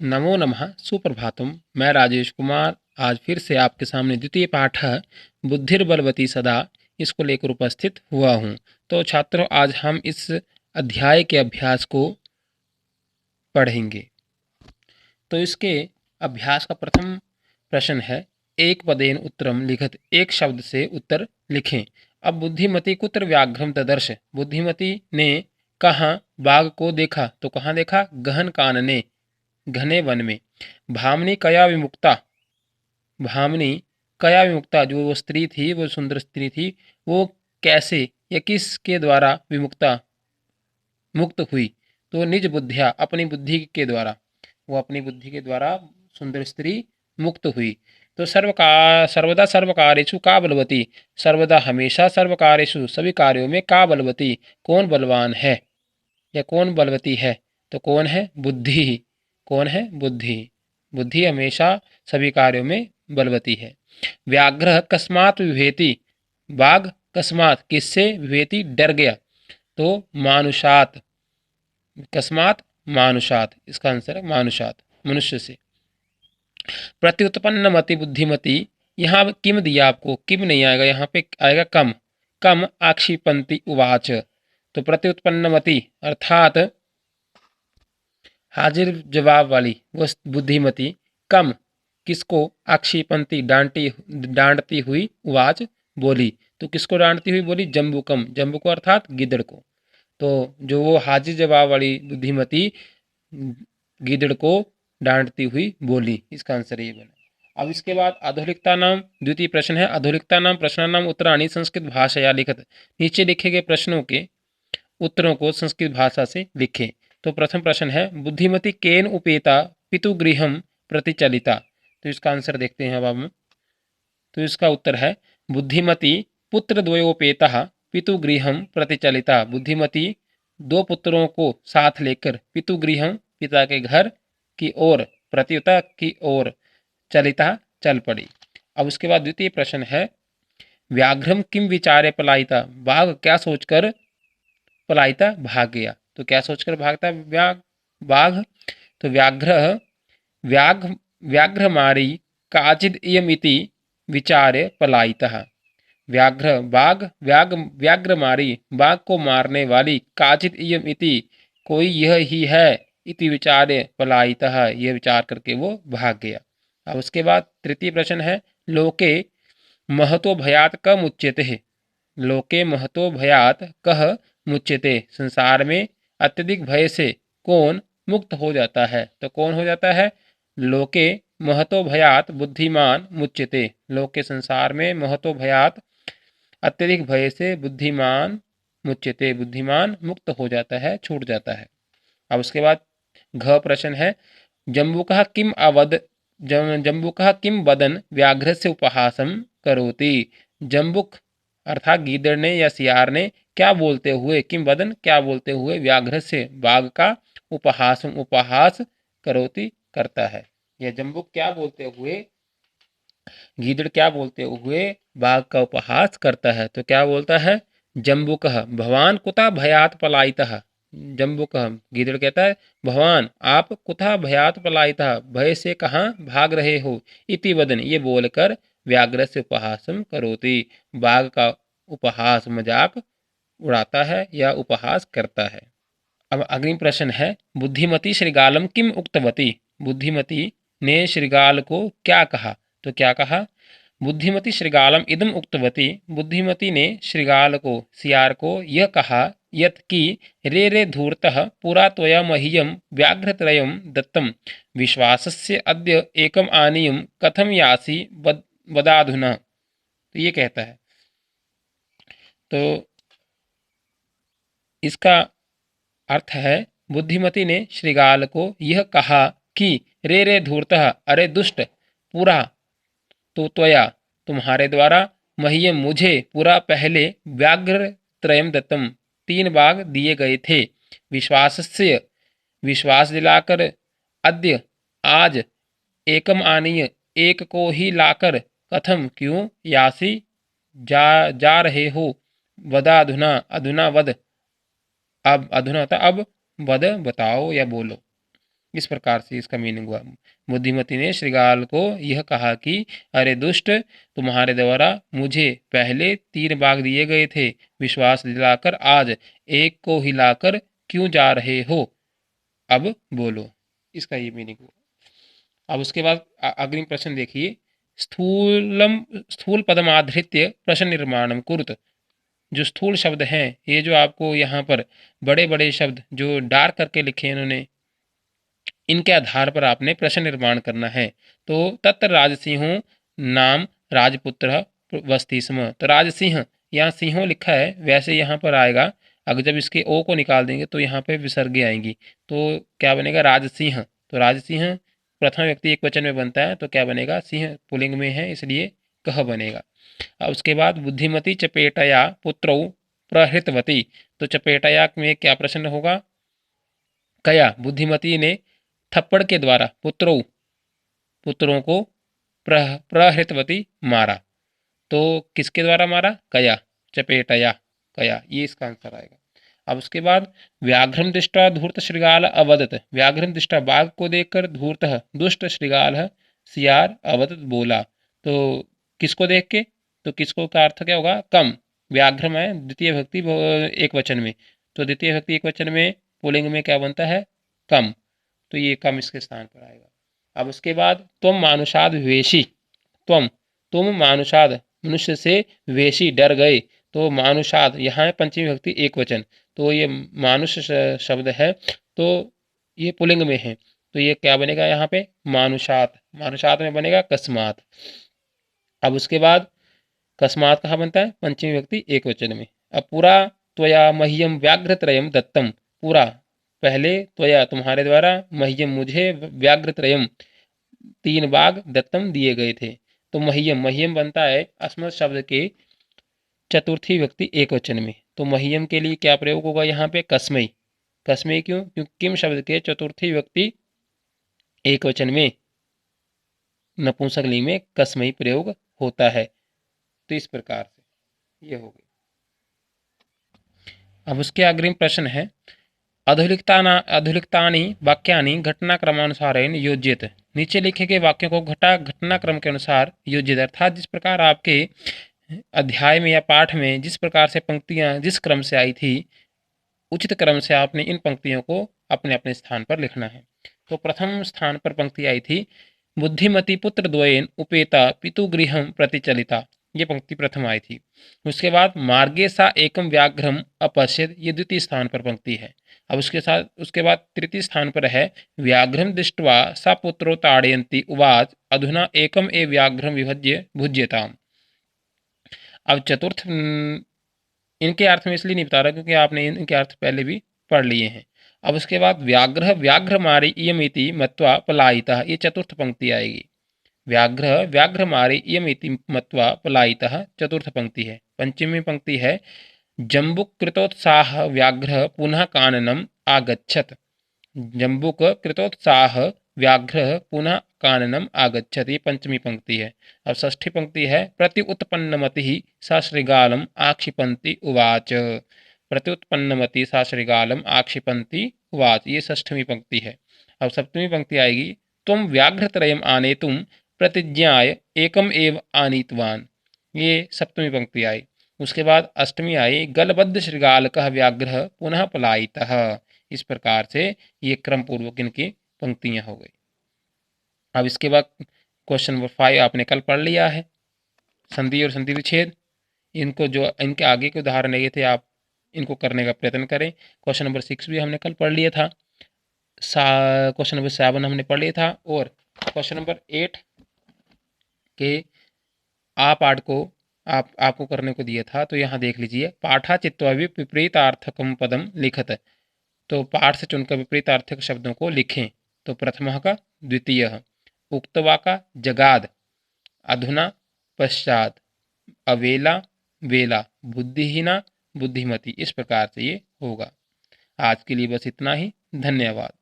नमो नमः, सुप्रभातम। मैं राजेश कुमार आज फिर से आपके सामने द्वितीय पाठ बुद्धिर्बलवती सदा इसको लेकर उपस्थित हुआ हूँ। तो छात्रों, आज हम इस अध्याय के अभ्यास को पढ़ेंगे। तो इसके अभ्यास का प्रथम प्रश्न है, एक पदेन उत्तरम लिखत, एक शब्द से उत्तर लिखें। अब बुद्धिमती कुत्र व्याघ्रम ददर्श, बुद्धिमती ने कहाँ बाघ को देखा? तो कहाँ देखा? गहन कानने, घने वन में। भामनी कया विमुक्ता, भामनी कया विमुक्ता, जो वो स्त्री थी, वो सुंदर स्त्री थी, वो कैसे या किसके द्वारा विमुक्ता, मुक्त हुई? तो निज बुद्धिया, अपनी बुद्धि के द्वारा, वो अपनी बुद्धि के द्वारा सुंदर स्त्री मुक्त हुई। तो सर्वदा सर्वकार्येषु का बलवती, सर्वदा हमेशा सर्वकार्येषु सभी कार्यों में का बलवती, कौन बलवान है या कौन बलवती है? तो कौन है? बुद्धि। कौन है? बुद्धि। बुद्धि हमेशा सभी कार्यों में बलवती है। व्याघ्र कस्मात विभेति, बाघ कस्मात किससे विभेति, डर गया? तो मानुषात, कस्मात मानुषात, इसका आंसर है मानुषात, मनुष्य से। प्रत्युत्पन्न मति बुद्धिमती, यहाँ किम दिया आपको, किम नहीं आएगा, यहाँ पे आएगा कम। कम आक्षिपंती उवाच। तो प्रत्युत्पन्न मति अर्थात हाजिर जवाब वाली वो बुद्धिमती कम किसको, आक्षेपंती डांटती हुई, उवाच बोली। तो किसको डांटती हुई बोली? जम्बुकम, जम्बू को अर्थात गिदड़ को। तो जो वो हाजिर जवाब वाली बुद्धिमती गिदड़ को डांटती हुई बोली, इसका आंसर ये बना। अब इसके बाद अधोलिखता नाम द्वितीय प्रश्न है, अधोलिखता नाम प्रश्नानाम उत्तराणि संस्कृत भाषा लिखत, नीचे लिखे गए प्रश्नों के उत्तरों को संस्कृत भाषा से लिखें। तो प्रथम प्रश्न है, बुद्धिमती केन उपेता पितुगृहम प्रतिचलिता। तो इसका आंसर देखते हैं अब हम। तो इसका उत्तर है, बुद्धिमती पुत्र द्वयोपेता पितुगृहम प्रतिचलिता, बुद्धिमती दो पुत्रों को साथ लेकर पितुगृहम पिता के घर की ओर, प्रतिता की ओर, चलिता चल पड़ी। अब उसके बाद द्वितीय प्रश्न है, व्याघ्रम किम विचारे पलायिता, बाघ क्या सोचकर पलायिता भाग गया? तो क्या सोचकर भागता बाघ? तो व्याघ्र व्याघ्रमारी काचिद इयमिति विचारे पलायितः, व्याघ्रमारी बाघ को मारने वाली, काचिद इयम इति कोई यह ही है, इति विचारे पलायितः यह विचार करके वो भाग गया। अब उसके बाद तृतीय प्रश्न है, लोके महतो भयात क मुच्यते, लोके महतो भयात कह मुच्यते, संसार में अत्यधिक भय से कौन मुक्त हो जाता है? तो कौन हो जाता है? लोके महतो भयात बुद्धिमान मुच्यते, लोके संसार में महतो भयात अत्यधिक भय से बुद्धिमान मुच्यते, बुद्धिमान मुक्त हो जाता है, छूट जाता है। अब उसके बाद घ प्रश्न है, जम्बुकः किम अवद, जम्बुकः किम वदन व्याघ्र से उपहासम करोति, जम्बुक अर्थात गीदड़ ने या सियार ने क्या बोलते हुए, किम वदन क्या बोलते हुए, व्याघ्र से बाघ का, उपहासम उपहास, करोति करता है। यह जम्बुक क्या बोलते हुए, गीदड़ क्या बोलते हुए बाघ का उपहास करता है? तो क्या बोलता है? जम्बुकः भवान कुतः भयात पलायितः, जम्बुकः गीदड़ कहता है, भवान आप कुतः भयात पलायितः, भय से कहाँ भाग रहे हो, इति वदन ये बोलकर, व्याघ्र से उपहासम करोति बाघ का उपहास मजाक उड़ाता है या उपहास करता है। अब अग्रिम प्रश्न है, बुद्धिमती श्रृगालम किम उक्तवती, बुद्धिमती ने श्रृगाल को क्या कहा? तो क्या कहा? बुद्धिमती श्रृगालम इदम उक्तवती, बुद्धिमती ने श्रृगाल को, सियार को यह कहा, यत कि रे रे धूर्तः पुरा त्वया मह्यम व्याघ्रत्रयम दत्तम, विश्वासस्य अद्य एकम आनीयम कथम यासी वदाधुना। तो ये कहता है, तो इसका अर्थ है, बुद्धिमती ने श्रृगाल को यह कहा कि रे रे धूर्तः अरे दुष्ट, पूरा तो त्वया तुम्हारे द्वारा, मह्यम मुझे, पूरा पहले, व्याघ्र त्रयम दत्तम तीन बाघ दिए गए थे, विश्वासस्य विश्वास दिलाकर, अद्य आज, एकम आनीय एक को ही लाकर, कथम क्यों, यासी जा रहे हो, वदाधुना अधुना वद, अब अधुना था अब, वद बताओ या बोलो। इस प्रकार से इसका मीनिंग हुआ। बुद्धिमती ने श्रृगाल को यह कहा कि अरे दुष्ट, तुम्हारे द्वारा मुझे पहले 3 बाघ दिए गए थे, विश्वास दिलाकर आज एक को हिलाकर क्यों जा रहे हो, अब बोलो। इसका ये मीनिंग हुआ। अब उसके बाद अग्रिम प्रश्न देखिए, स्थूल पदमाधृत्य प्रश्न निर्माणम कुरुत। जो स्थूल शब्द हैं, ये जो आपको यहाँ पर बड़े बड़े शब्द जो डार्क करके लिखे इन्होंने, इनके आधार पर आपने प्रश्न निर्माण करना है। तो तत्र राजसिंहो नाम राजपुत्र वस्ती स्म। तो राजसिंह, यहाँ सिंहो लिखा है, वैसे यहाँ पर आएगा, अगर जब इसके ओ को निकाल देंगे तो यहाँ पे विसर्गे आएंगी, तो क्या बनेगा राजसिंह। तो राजसिंह प्रथम व्यक्ति एक वचन में बनता है, तो क्या बनेगा, सिंह पुलिंग में है इसलिए कह बनेगा। अब उसके बाद बुद्धिमती चपेटया पुत्रौ प्रहृतवती। तो चपेटया में क्या प्रश्न होगा, कया बुद्धिमती ने थप्पड़ के द्वारा पुत्रों को प्रहृतवती मारा। तो किसके द्वारा मारा, कया, चपेटया, कया, ये इसका आंसर आएगा। अब उसके बाद व्याघ्रम दृष्टा धूर्त श्रृगाल अवदत। व्याघ्रम दृष्टा बाघ को देखकर धूर्त दुष्ट श्रृगाल सियार अवदत बोला। तो किसको देख के, तो किसको का अर्थ क्या होगा, कम। व्याघ्रम है द्वितीय भक्ति एक वचन में, तो द्वितीय भक्ति एक वचन में पुलिंग में क्या बनता है, कम, तो ये कम इसके स्थान पर आएगा। अब उसके बाद तुम मानुषाद वेशी। तुम मानुषाद मनुष्य से वेशी डर गए। तो मानुषाद यहाँ है पंचमी भक्ति एक वचन, तो ये मानुष शब्द है, तो ये पुलिंग में है, तो ये क्या बनेगा यहाँ पे, मानुषात। मानुषात में बनेगा कस्मात। अब उसके बाद कस्मात कहाँ बनता है, पंचमी व्यक्ति एक वचन में। अब पूरा त्वया मह्यम व्याघ्रत्रयम दत्तम। पूरा पहले त्वया तुम्हारे द्वारा, मह्यम मुझे, व्याघ्रत्रयम 3 बाघ दत्तम दिए गए थे। तो मह्यम बनता है अस्मत् शब्द के चतुर्थी व्यक्ति एक वचन में, तो मह्यम के लिए क्या प्रयोग होगा यहाँ पे, कस्मई। कस्मई क्यों, क्योंकि किम शब्द के चतुर्थी व्यक्ति एक वचन में नपुंसकलिंग में कस्मई प्रयोग होता है। तो इस प्रकार से ये हो गई। अब उसके अग्रिम प्रश्न है, अधुलिखितानि वाक्यानि घटनाक्रमानुसारेण योज्येत। नीचे लिखे गए वाक्यों को घटनाक्रम के अनुसार योजित, अर्थात जिस प्रकार आपके अध्याय में या पाठ में जिस प्रकार से पंक्तियां जिस क्रम से आई थी, उचित क्रम से आपने इन पंक्तियों को अपने अपने स्थान पर लिखना है। तो प्रथम स्थान पर पंक्ति आई थी, बुद्धिमती पुत्र द्वयेन उपेता पितुगृहम प्रतिचलिता। ये पंक्ति प्रथम आई थी। उसके बाद मार्गे सा एकम व्याघ्रम अपश्यत, ये द्वितीय स्थान पर पंक्ति है। अब उसके बाद तृतीय स्थान पर है, व्याघ्रम दृष्ट्वा सा पुत्रो ताड़यन्ति उवाच अधुना एकम ए व्याघ्रम विभज्य भुज्यताम। अब चतुर्थ, इनके अर्थ में इसलिए नहीं बता रहा क्योंकि आपने इनके अर्थ पहले भी पढ़ लिए हैं। अब उसके बाद व्याघ्र मारी इयमिति मत्वा पलायितः, ये चतुर्थ पंक्ति आएगी। व्याघ्र मारी इयमिति मत्वा पलायितः चतुर्थ पंक्ति है। पंचमी पंक्ति है, जम्बुक कृतोत्साह व्याघ्र पुनः काननम आगच्छत। जम्बुक कृतोत्साह व्याघ्र पुनः काननम आगच्छत, ये पंचमी पंक्ति है। अब षष्ठी पंक्ति है, प्रति उत्पन्नमति सा श्रृगालम आक्षिपन्ति उवाच। प्रति उत्पन्नमति सा श्रृगालम आक्षिपन्ति उवाच, ये षष्ठमी पंक्ति है। अब सप्तमी पंक्ति आएगी, तुम व्याघ्रत्रयम आनेतुम प्रतिज्ञाय एकम एव आनीतवान, ये सप्तमी पंक्ति आई। उसके बाद अष्टमी आई, गलबद्ध श्रृगालकः व्याघ्र पुनः पलायितः। इस प्रकार से ये क्रम पूर्वक इनकी पंक्तियां हो गई। अब इसके बाद क्वेश्चन नंबर 5 आपने कल पढ़ लिया है, संधि और संधि विच्छेद। इनको जो इनके आगे के उदाहरण लिए थे, आप इनको करने का प्रयत्न करें। क्वेश्चन नंबर 6 भी हमने कल पढ़ लिया था, क्वेश्चन नंबर 7 हमने पढ़ लिया था, और क्वेश्चन नंबर 8 के पाठ को आपको करने को दिया था। तो यहाँ देख लीजिए, पाठा चित्वा विपरीतार्थकम पदम लिखत। तो पाठ से चुनकर विपरीतार्थक शब्दों को लिखें। तो प्रथम का द्वितीय, उक्तवा का जगाद, अधुना पश्चात, अवेला वेला, बुद्धिहीना बुद्धिमती, इस प्रकार से ये होगा। आज के लिए बस इतना ही, धन्यवाद।